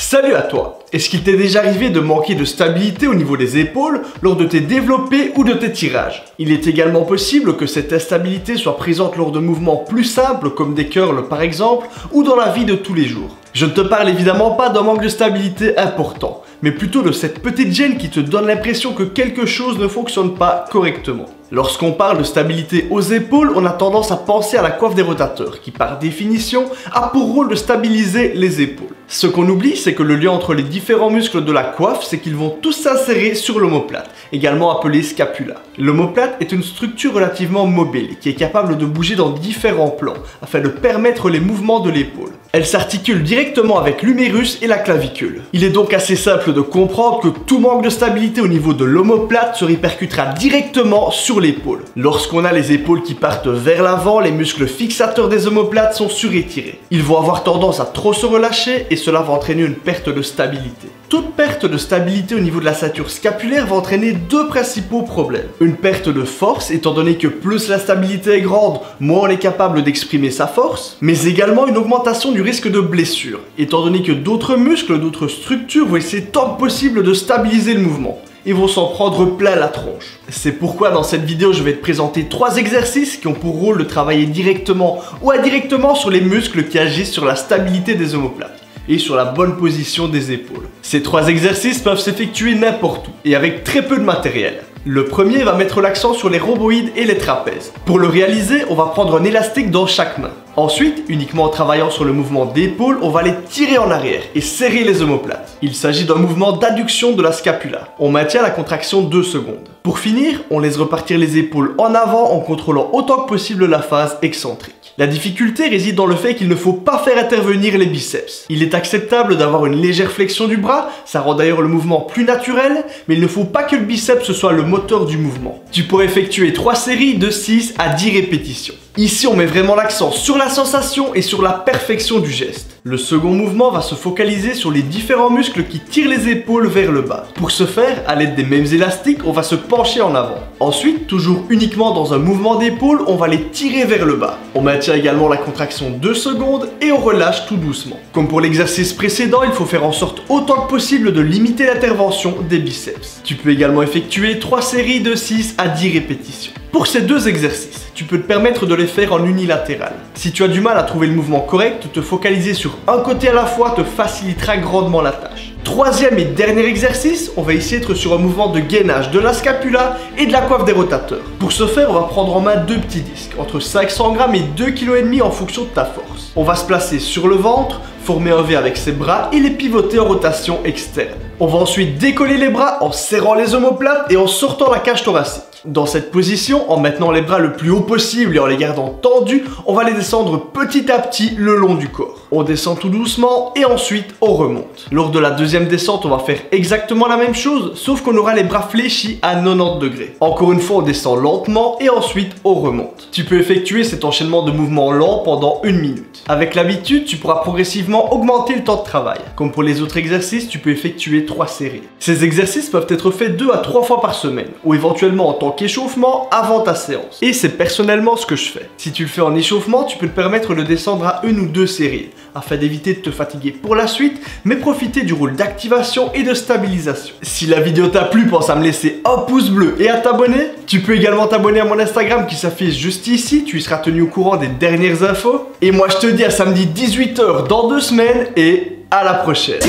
Salut à toi! Est-ce qu'il t'est déjà arrivé de manquer de stabilité au niveau des épaules lors de tes développés ou de tes tirages? Il est également possible que cette instabilité soit présente lors de mouvements plus simples comme des curls par exemple ou dans la vie de tous les jours. Je ne te parle évidemment pas d'un manque de stabilité important, mais plutôt de cette petite gêne qui te donne l'impression que quelque chose ne fonctionne pas correctement. Lorsqu'on parle de stabilité aux épaules, on a tendance à penser à la coiffe des rotateurs, qui par définition a pour rôle de stabiliser les épaules. Ce qu'on oublie, c'est que le lien entre les différents muscles de la coiffe, c'est qu'ils vont tous s'insérer sur l'omoplate, également appelé scapula. L'omoplate est une structure relativement mobile, qui est capable de bouger dans différents plans, afin de permettre les mouvements de l'épaule. Elle s'articule directement avec l'humérus et la clavicule. Il est donc assez simple de comprendre que tout manque de stabilité au niveau de l'omoplate se répercutera directement sur l'épaule. Lorsqu'on a les épaules qui partent vers l'avant, les muscles fixateurs des omoplates sont surétirés. Ils vont avoir tendance à trop se relâcher et cela va entraîner une perte de stabilité. Toute perte de stabilité au niveau de la ceinture scapulaire va entraîner deux principaux problèmes. Une perte de force, étant donné que plus la stabilité est grande, moins on est capable d'exprimer sa force, mais également une augmentation du risque de blessure, étant donné que d'autres muscles, d'autres structures vont essayer tant que possible de stabiliser le mouvement et vont s'en prendre plein la tronche. C'est pourquoi dans cette vidéo je vais te présenter 3 exercices qui ont pour rôle de travailler directement ou indirectement sur les muscles qui agissent sur la stabilité des omoplates et sur la bonne position des épaules. Ces 3 exercices peuvent s'effectuer n'importe où et avec très peu de matériel. Le premier va mettre l'accent sur les rhomboïdes et les trapèzes. Pour le réaliser, on va prendre un élastique dans chaque main. Ensuite, uniquement en travaillant sur le mouvement d'épaule, on va les tirer en arrière et serrer les omoplates. Il s'agit d'un mouvement d'adduction de la scapula. On maintient la contraction 2 secondes. Pour finir, on laisse repartir les épaules en avant en contrôlant autant que possible la phase excentrique. La difficulté réside dans le fait qu'il ne faut pas faire intervenir les biceps. Il est acceptable d'avoir une légère flexion du bras, ça rend d'ailleurs le mouvement plus naturel, mais il ne faut pas que le biceps soit le moteur du mouvement. Tu pourrais effectuer 3 séries de 6 à 10 répétitions. Ici, on met vraiment l'accent sur la sensation et sur la perfection du geste. Le second mouvement va se focaliser sur les différents muscles qui tirent les épaules vers le bas. Pour ce faire, à l'aide des mêmes élastiques, on va se pencher en avant. Ensuite, toujours uniquement dans un mouvement d'épaule, on va les tirer vers le bas. On maintient également la contraction 2 secondes et on relâche tout doucement. Comme pour l'exercice précédent, il faut faire en sorte autant que possible de limiter l'intervention des biceps. Tu peux également effectuer 3 séries de 6 à 10 répétitions. Pour ces 2 exercices, tu peux te permettre de les faire en unilatéral. Si tu as du mal à trouver le mouvement correct, te focaliser sur un côté à la fois te facilitera grandement la tâche. Troisième et dernier exercice, on va ici être sur un mouvement de gainage de la scapula et de la coiffe des rotateurs. Pour ce faire, on va prendre en main 2 petits disques, entre 500 g et 2,5 kg en fonction de ta force. On va se placer sur le ventre, former un V avec ses bras et les pivoter en rotation externe. On va ensuite décoller les bras en serrant les omoplates et en sortant la cage thoracique. Dans cette position, en maintenant les bras le plus haut possible et en les gardant tendus, on va les descendre petit à petit le long du corps. On descend tout doucement et ensuite on remonte. Lors de la deuxième descente, on va faire exactement la même chose, sauf qu'on aura les bras fléchis à 90 degrés. Encore une fois, on descend lentement et ensuite on remonte. Tu peux effectuer cet enchaînement de mouvements lents pendant 1 minute. Avec l'habitude, tu pourras progressivement augmenter le temps de travail. Comme pour les autres exercices, tu peux effectuer 3 séries. Ces exercices peuvent être faits 2 à 3 fois par semaine, ou éventuellement en tant qu'échauffement avant ta séance. Et c'est personnellement ce que je fais. Si tu le fais en échauffement, tu peux te permettre de descendre à 1 ou 2 séries, afin d'éviter de te fatiguer pour la suite, mais profiter du rôle d'activation et de stabilisation. Si la vidéo t'a plu, pense à me laisser un pouce bleu et à t'abonner. Tu peux également t'abonner à mon Instagram qui s'affiche juste ici, tu y seras tenu au courant des dernières infos. Et moi je te dis à samedi 18 h dans 2 semaines et à la prochaine.